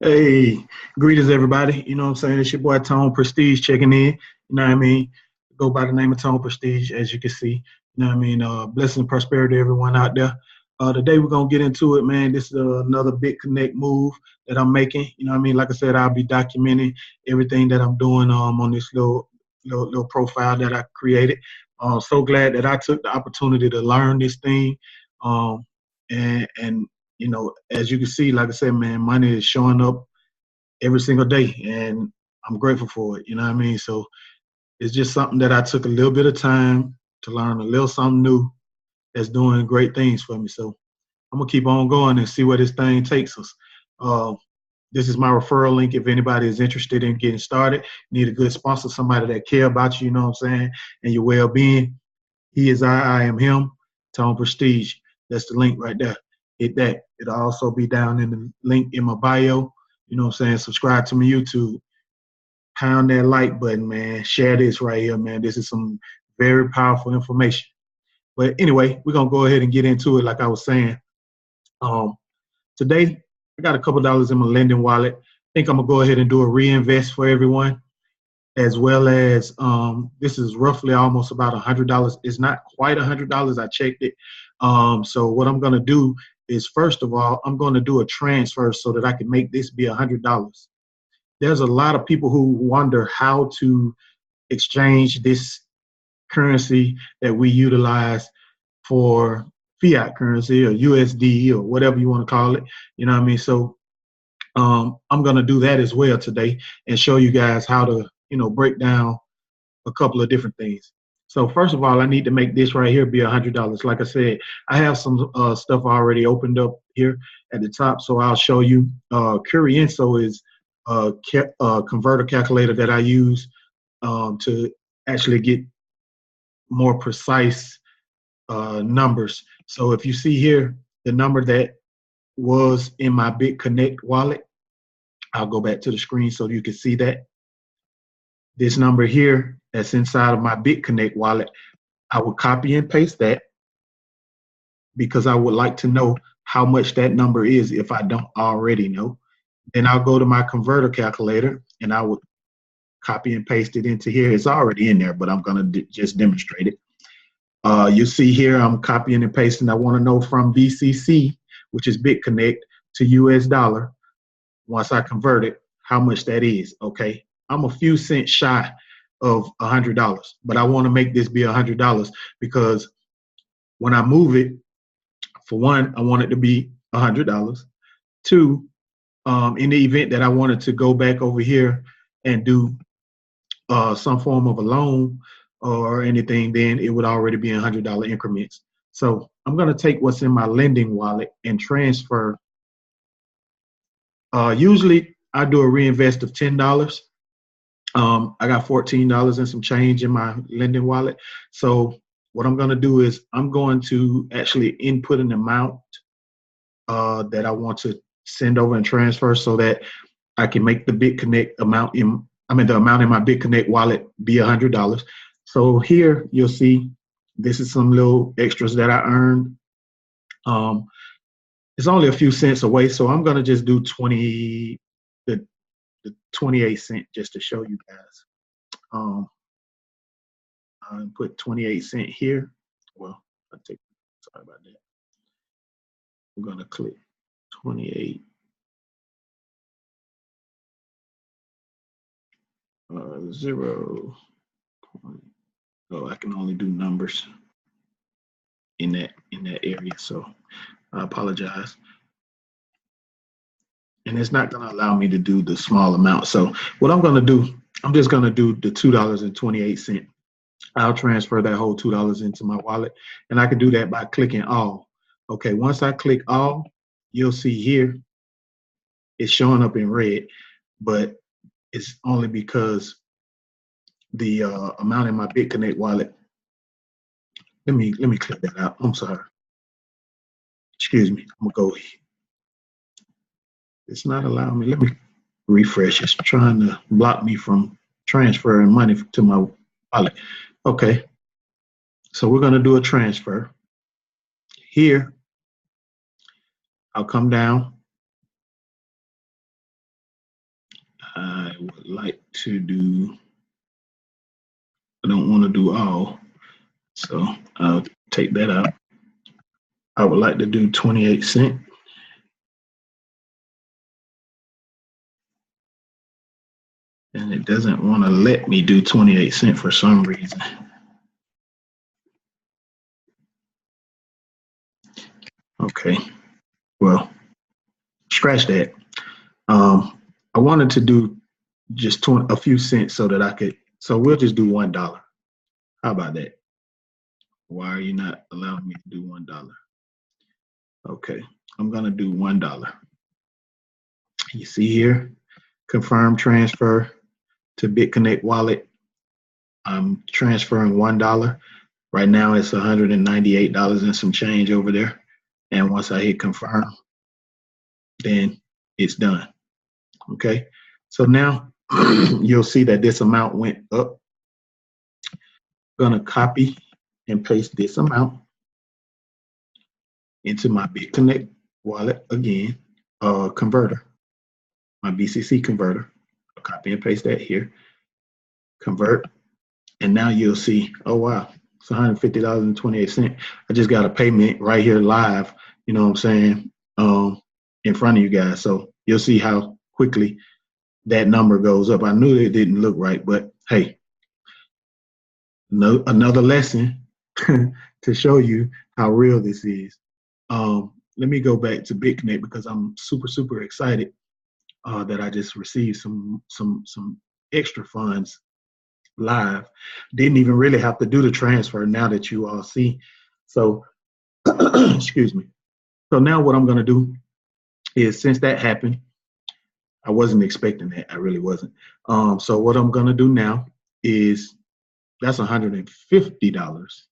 Hey, greetings everybody. You know what I'm saying? It's your boy Tone Prestige checking in. You know what I mean? Go by the name of Tone Prestige, as you can see. You know what I mean? Blessing and prosperity to everyone out there. Today we're gonna get into it, man. This is another Bitconnect move that I'm making. You know what I mean? Like I said, I'll be documenting everything that I'm doing on this little profile that I created. So glad that I took the opportunity to learn this thing. Um, and as you can see, like I said, man, money is showing up every single day, and I'm grateful for it. You know what I mean? So it's just something that I took a little bit of time to learn a little something new that's doing great things for me. So I'm gonna keep on going and see where this thing takes us. Uh, this is my referral link if anybody is interested in getting started. Need a good sponsor, somebody that care about you. You know what I'm saying? And your well-being. He is I am him. Tone Prestige. That's the link right there. Hit that. It'll also be down in the link in my bio. You know what I'm saying? Subscribe to my YouTube. Pound that like button, man. Share this right here, man. This is some very powerful information. But anyway, we're gonna go ahead and get into it. Like I was saying, um, today I got a couple dollars in my lending wallet. I think I'm gonna go ahead and do a reinvest for everyone, as well as this is roughly almost about $100. It's not quite $100. I checked it. So what I'm gonna do is, first of all, I'm gonna do a transfer so that I can make this be $100. There's a lot of people who wonder how to exchange this currency that we utilize for fiat currency or USD or whatever you want to call it. You know what I mean? So I'm going to do that as well today and show you guys how to, break down a couple of different things. So first of all, I need to make this right here be $100. Like I said, I have some stuff already opened up here at the top, so I'll show you. Curienso is a converter calculator that I use to actually get more precise numbers. So if you see here, the number that was in my Bitconnect wallet, I'll go back to the screen so you can see that. This number here that's inside of my Bitconnect wallet, I will copy and paste that because I would like to know how much that number is if I don't already know. Then I'll go to my converter calculator and I would copy and paste it into here. It's already in there, but I'm going to just demonstrate it. You see here, I'm copying and pasting. I want to know from BCC, which is Bitconnect, to US dollar. Once I convert it, how much that is. Okay, I'm a few cents shy of $100, but I want to make this be $100 because when I move it, for one, I want it to be $100. Two, in the event that I wanted to go back over here and do some form of a loan or anything, then it would already be in $100 increments. So I'm going to take what's in my lending wallet and transfer. Usually I do a reinvest of $10. I got $14 and some change in my lending wallet. So what I'm going to do is I'm going to actually input an amount that I want to send over and transfer so that I can make the Bitconnect amount the amount in my Bitconnect wallet be $100. So here you'll see this is some little extras that I earned. It's only a few cents away, so I'm gonna just do the 28 cent just to show you guys. I'll put 28 cent here. Well, sorry about that. I'm gonna click 28. 0. Oh, I can only do numbers in that area, so I apologize. And it's not going to allow me to do the small amount. So what I'm going to do, I'm just going to do the $2.28. I'll transfer that whole $2 into my wallet, and I can do that by clicking all. Okay, once I click all, you'll see here it's showing up in red, but it's only because the amount in my Bitconnect wallet. Let me click that out. I'm sorry. Excuse me. I'm gonna go. It's not allowing me. Let me refresh. It's trying to block me from transferring money to my wallet. Okay. So we're gonna do a transfer. Here, I'll come down I would like to do, I don't want to do all, so I'll take that out. I would like to do 28 cents. And it doesn't want to let me do 28 cents for some reason. Okay, well, scratch that. I wanted to do just a few cents so that I could, so we'll just do $1. How about that? Why are you not allowing me to do $1? Okay, I'm gonna do $1. You see here, confirm transfer to Bitconnect wallet. I'm transferring $1. Right now it's $198 and some change over there. And once I hit confirm, then it's done. Okay, so now you'll see that this amount went up. I'm gonna copy and paste this amount into my Bitconnect wallet again, converter, my BCC converter. I'll copy and paste that here, convert, and now you'll see, oh wow, it's $150.28. I just got a payment right here live, you know what I'm saying, in front of you guys. So you'll see how quickly that number goes up. I knew it didn't look right, but hey, no, another lesson to show you how real this is. Let me go back to Bitconnect because I'm super excited that I just received some extra funds live. Didn't even really have to do the transfer now that you all see. So excuse me. So now what I'm gonna do is, since that happened, I wasn't expecting that. I really wasn't. So what I'm gonna do now is, that's $150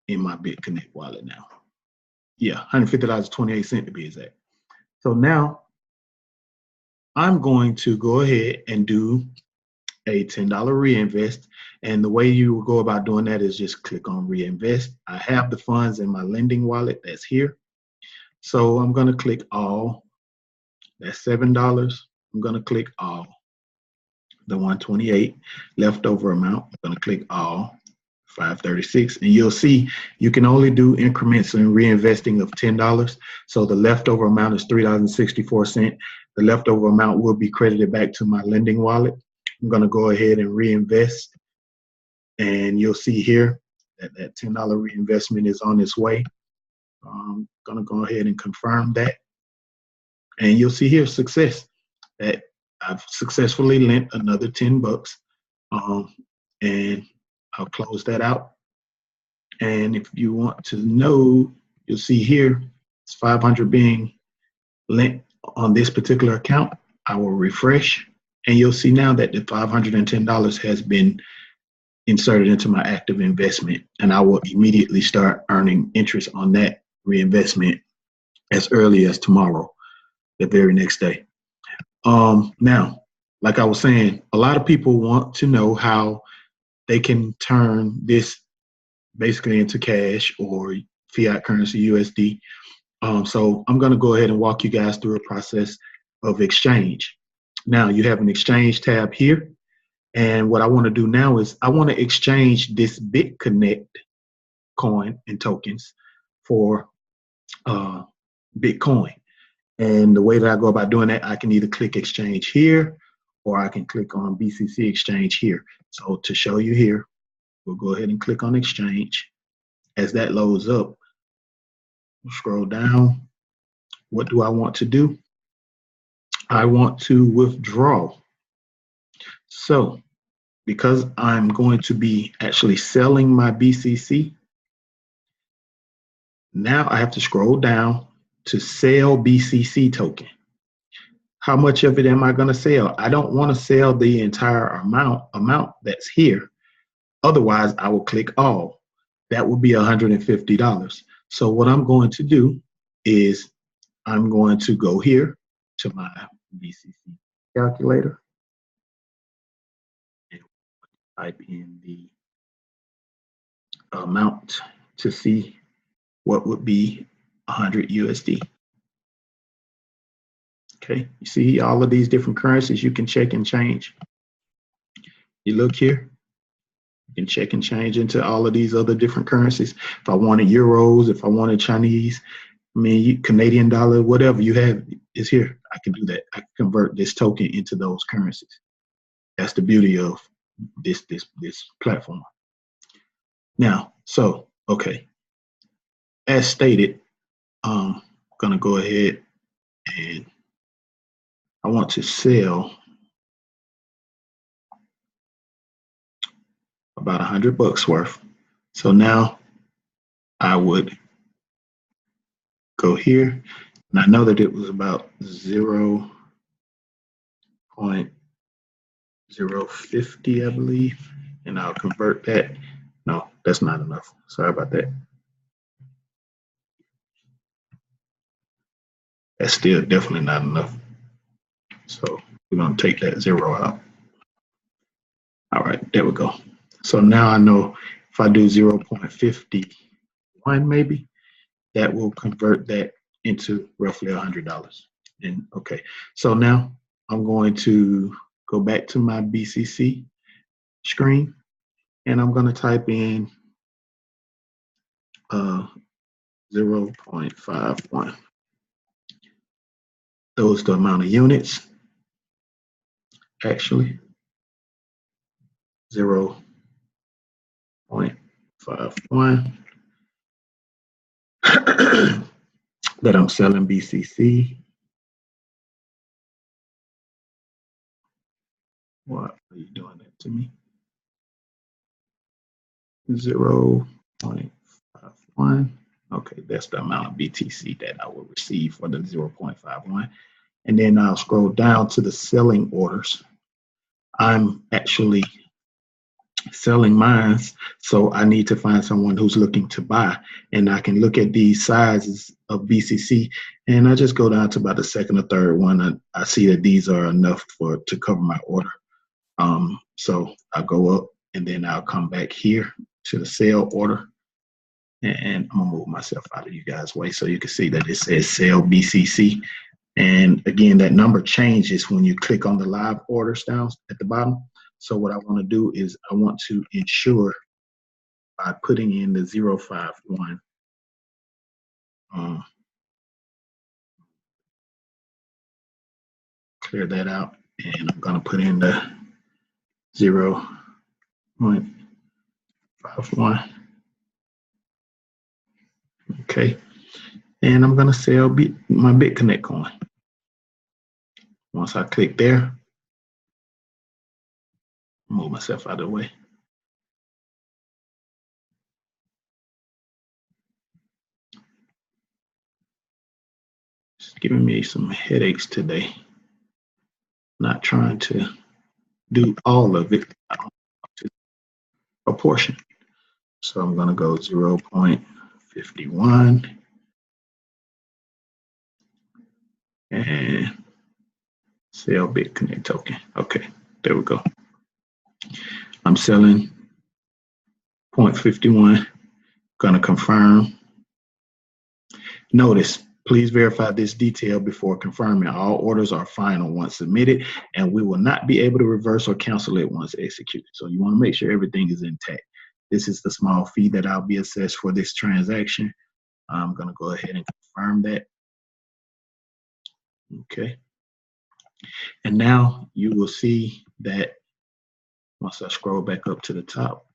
in my Bitconnect wallet now. Yeah, $150.28 to be exact. So now I'm going to go ahead and do a $10 reinvest. And the way you will go about doing that is just click on reinvest. I have the funds in my lending wallet that's here. So I'm going to click all. That's $7. I'm going to click all. The 128 leftover amount, I'm going to click all. 536, and you'll see you can only do increments in reinvesting of $10. So the leftover amount is $3.64. The leftover amount will be credited back to my lending wallet. I'm going to go ahead and reinvest, and you'll see here that that $10 reinvestment is on its way. I'm going to go ahead and confirm that, and you'll see here success, that I've successfully lent another $10, and I'll close that out. And if you want to know, you'll see here, it's 500 being lent on this particular account. I will refresh, and you'll see now that the $510 has been inserted into my active investment, and I will immediately start earning interest on that reinvestment as early as tomorrow, the very next day. Now, like I was saying, a lot of people want to know how they can turn this basically into cash or fiat currency, USD. So I'm going to go ahead and walk you guys through a process of exchange. Now you have an exchange tab here. And what I want to do now is I want to exchange this Bitconnect coin and tokens for Bitcoin. And the way that I go about doing that, I can either click exchange here, or I can click on BCC exchange here. So to show you here, we'll go ahead and click on exchange. As that loads up, scroll down. What do I want to do? I want to withdraw. So because I'm going to be actually selling my BCC, now I have to scroll down to sell BCC token. How much of it am I going to sell? I don't want to sell the entire amount that's here. Otherwise, I will click all. That would be $150. So what I'm going to do is I'm going to go here to my BCC calculator and type in the amount to see what would be 100 USD. Okay, you see all of these different currencies you can check and change. You look here, you can check and change into all of these other different currencies. If I wanted euros, if I wanted Chinese, I mean, Canadian dollar, whatever you have is here. I can do that. I can convert this token into those currencies. That's the beauty of this platform. Now, so, okay, as stated, I'm gonna go ahead and I want to sell about $100 worth. So now I would go here, and I know that it was about 0.050, I believe, and I'll convert that. No, that's not enough. Sorry about that. That's still definitely not enough. So we're gonna take that 0 out. All right, there we go. So now I know if I do 0.51 maybe, that will convert that into roughly $100. And okay, so now I'm going to go back to my BCC screen, and I'm going to type in 0.51. Those the amount of units. Actually, 0.51 that I'm selling BCC. What are you doing that to me? 0.51. Okay, that's the amount of BTC that I will receive for the 0.51. And then I'll scroll down to the selling orders. I'm actually selling mine, so I need to find someone who's looking to buy. And I can look at these sizes of BCC, and I just go down to about the second or third one. I see that these are enough to cover my order. So I'll go up, and then I'll come back here to the sell order, and I'm gonna move myself out of you guys' way so you can see that it says sell BCC. And again, that number changes when you click on the live orders down at the bottom. So what I want to do is I want to ensure by putting in the 051. Clear that out, and I'm going to put in the 0.51. Okay, and I'm going to sell my Bitconnect coin. Once I click there, move myself out of the way. It's giving me some headaches today. Not trying to do all of it, a portion. So I'm going to go 0.51 and sell Bitconnect token. Okay, there we go. I'm selling 0.51. Going to confirm. Notice, please verify this detail before confirming. All orders are final once submitted, and we will not be able to reverse or cancel it once executed. So you want to make sure everything is intact. This is the small fee that I'll be assessed for this transaction. I'm going to go ahead and confirm that. Okay. And now you will see that once I scroll back up to the top,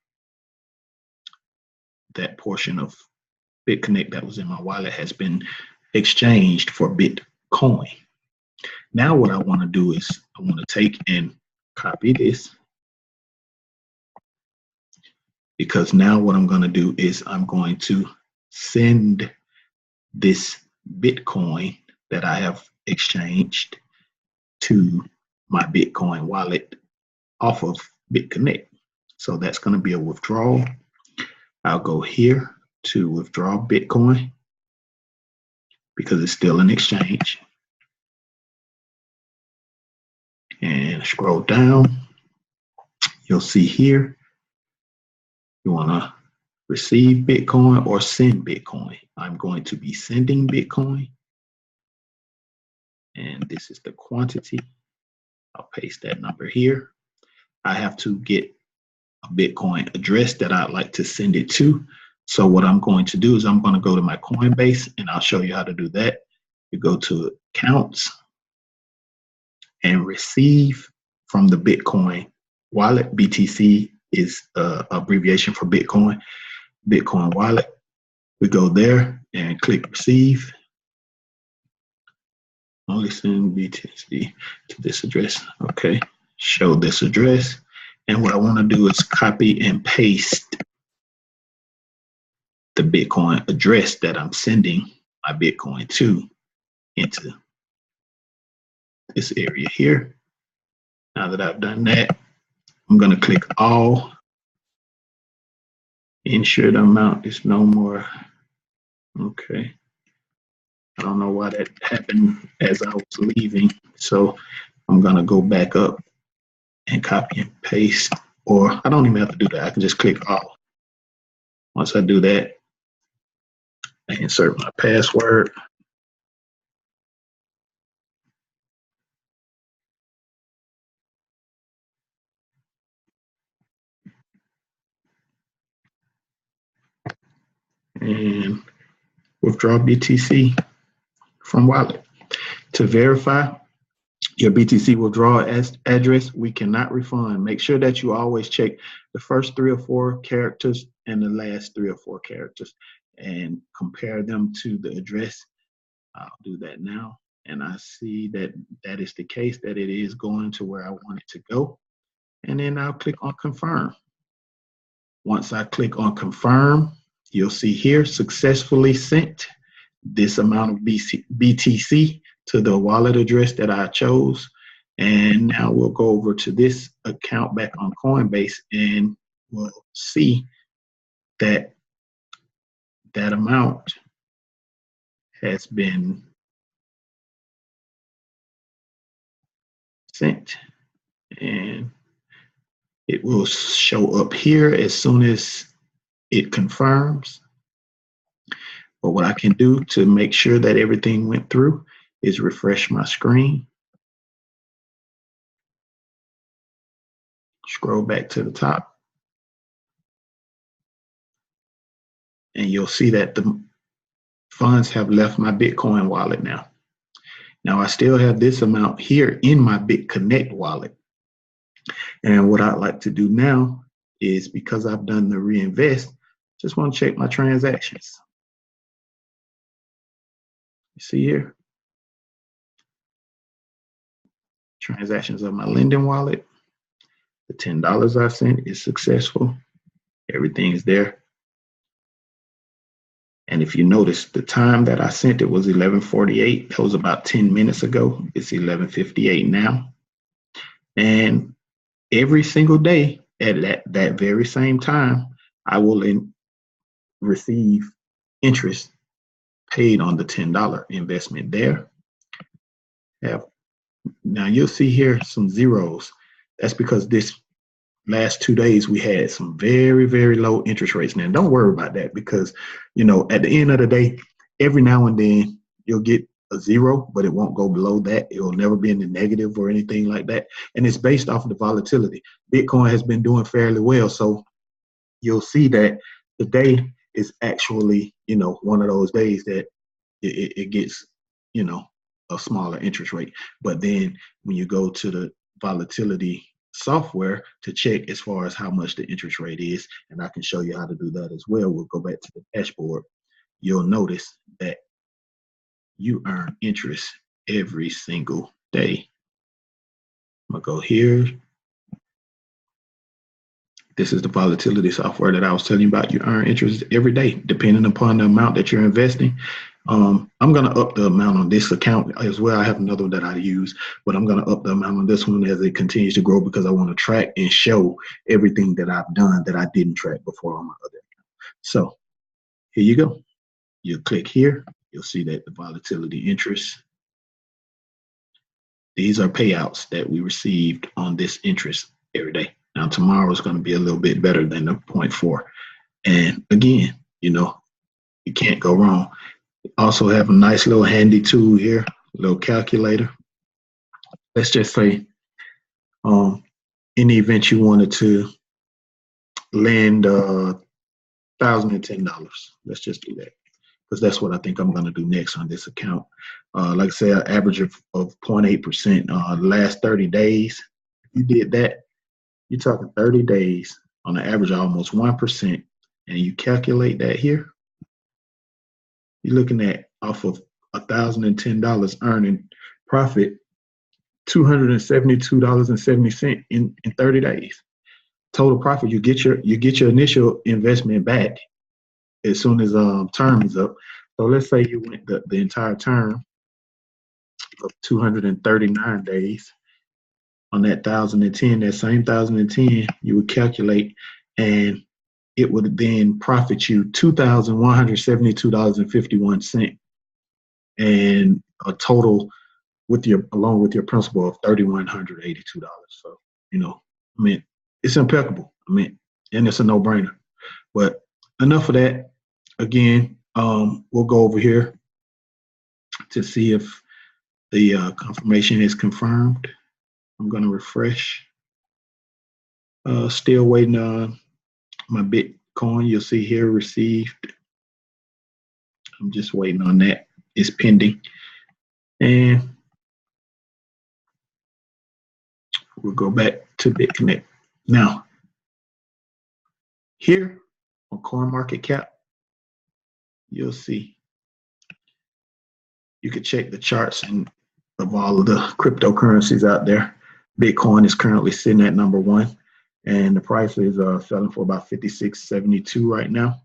that portion of Bitconnect that was in my wallet has been exchanged for Bitcoin. Now what I want to do is I want to take and copy this, because now what I'm going to do is I'm going to send this Bitcoin that I have exchanged to my Bitcoin wallet off of Bitconnect. So that's going to be a withdrawal. I'll go here to withdraw Bitcoin because it's still an exchange. And scroll down. You'll see here, you want to receive Bitcoin or send Bitcoin. I'm going to be sending Bitcoin. And and this is the quantity. I'll paste that number here. I have to get a Bitcoin address that I'd like to send it to. So what I'm going to do is I'm going to go to my Coinbase, and I'll show you how to do that. You go to accounts and receive from the Bitcoin wallet. BTC is abbreviation for Bitcoin wallet. We go there and click receive. Only send BTC to this address. Okay, show this address. And what I want to do is copy and paste the Bitcoin address that I'm sending my Bitcoin to into this area here. Now that I've done that, I'm going to click all. Ensure the amount is no more. Okay. I don't know why that happened as I was leaving. So I'm going to go back up and copy and paste, or I don't even have to do that. I can just click all. Once I do that, I insert my password. And withdraw BTC from wallet. To verify your BTC withdrawal address, we cannot refund. Make sure that you always check the first 3 or 4 characters and the last 3 or 4 characters and compare them to the address. I'll do that now. And I see that that is the case, that it is going to where I want it to go. And then I'll click on confirm. Once I click on confirm, you'll see here successfully sent this amount of BTC to the wallet address that I chose. And now we'll go over to this account back on Coinbase, and we'll see that that amount has been sent, and it will show up here as soon as it confirms. But what I can do to make sure that everything went through is refresh my screen. Scroll back to the top. And you'll see that the funds have left my Bitcoin wallet now. Now I still have this amount here in my Bitconnect wallet. And what I'd like to do now is, because I've done the reinvest, just want to check my transactions. You see here? Transactions of my lending wallet. The $10 I sent is successful. Everything's there. And if you notice, the time that I sent it was 11:48. That was about 10 minutes ago. It's 11:58 now. And every single day at that very same time, I will receive interest paid on the $10 investment there. Now you'll see here some zeros. That's because this last 2 days we had some very, very low interest rates. Now don't worry about that, because at the end of the day, every now and then you'll get a zero, but it won't go below that. It will never be in the negative or anything like that. And it's based off of the volatility. Bitcoin has been doing fairly well. So you'll see that today is actually, one of those days that it gets, a smaller interest rate. But then when you go to the volatility software to check as far as how much the interest rate is, and I can show you how to do that as well. We'll go back to the dashboard. You'll notice that you earn interest every single day. I'm gonna go here. This is the volatility software that I was telling you about. You earn interest every day, depending upon the amount that you're investing. I'm going to up the amount on this account as well. I have another one that I use, but I'm going to up the amount on this one as it continues to grow, because I want to track and show everything that I've done that I didn't track before on my other account. So here you go. You click here. You'll see that the volatility interest. These are payouts that we received on this interest every day. Now tomorrow is going to be a little bit better than the 0.4. And again, you can't go wrong. Also have a nice little handy tool here, a little calculator. let's just say, in the event you wanted to lend $1,010, let's just do that because that's what I think I'm going to do next on this account. Like I said, an average of 0.8%. The last 30 days, if you did that, you're talking 30 days on an average of almost 1%, and you calculate that here, you're looking at off of $1,010 earning profit, $272.70 in 30 days. Total profit, you get your initial investment back as soon as term is up. So let's say you went the entire term of 239 days on that 1,010, that same 1,010, you would calculate, and it would then profit you $2,172.51, and a total along with your principal of $3,182. So, I mean, it's impeccable. I mean, and it's a no-brainer. But enough of that. Again, we'll go over here to see if the confirmation is confirmed. I'm going to refresh. Still waiting on my Bitcoin. You'll see here received. I'm just waiting on that. It's pending. And we'll go back to Bitconnect. Now, here on CoinMarketCap, you'll see you can check the charts of all of the cryptocurrencies out there. Bitcoin is currently sitting at number 1, and the price is selling for about $56.72 right now,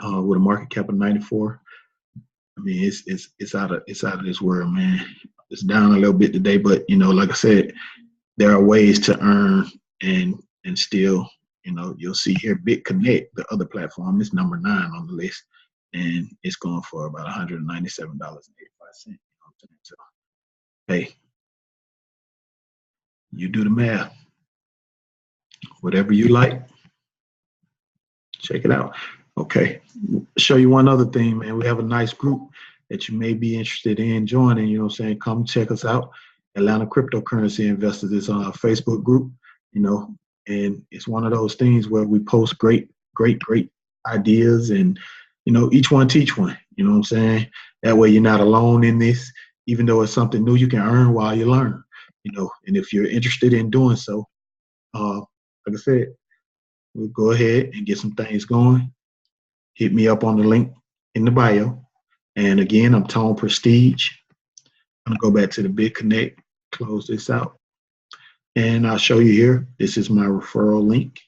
with a market cap of 94. I mean, it's out of this world, man. It's down a little bit today, but like I said, there are ways to earn and still, you'll see here Bitconnect, the other platform, is number 9 on the list, and it's going for about $197.85. So, hey, you do the math. Whatever you like, check it out. Okay, show you one other thing, man. We have a nice group that you may be interested in joining. Come check us out. Atlanta Cryptocurrency Investors is on our Facebook group. And it's one of those things where we post great ideas, and each one teach one. You know what I'm saying? That way you're not alone in this. Even though it's something new, you can earn while you learn. And if you're interested in doing so, like I said, we'll go ahead and get some things going. Hit me up on the link in the bio. And again, I'm Tone Prestige. I'm gonna go back to the Bitconnect, close this out, and I'll show you here. This is my referral link.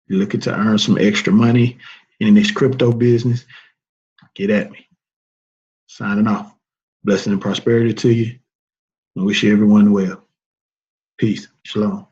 You're looking to earn some extra money in this crypto business, get at me. Signing off. Blessing and prosperity to you. I wish you everyone well. Peace. Shalom.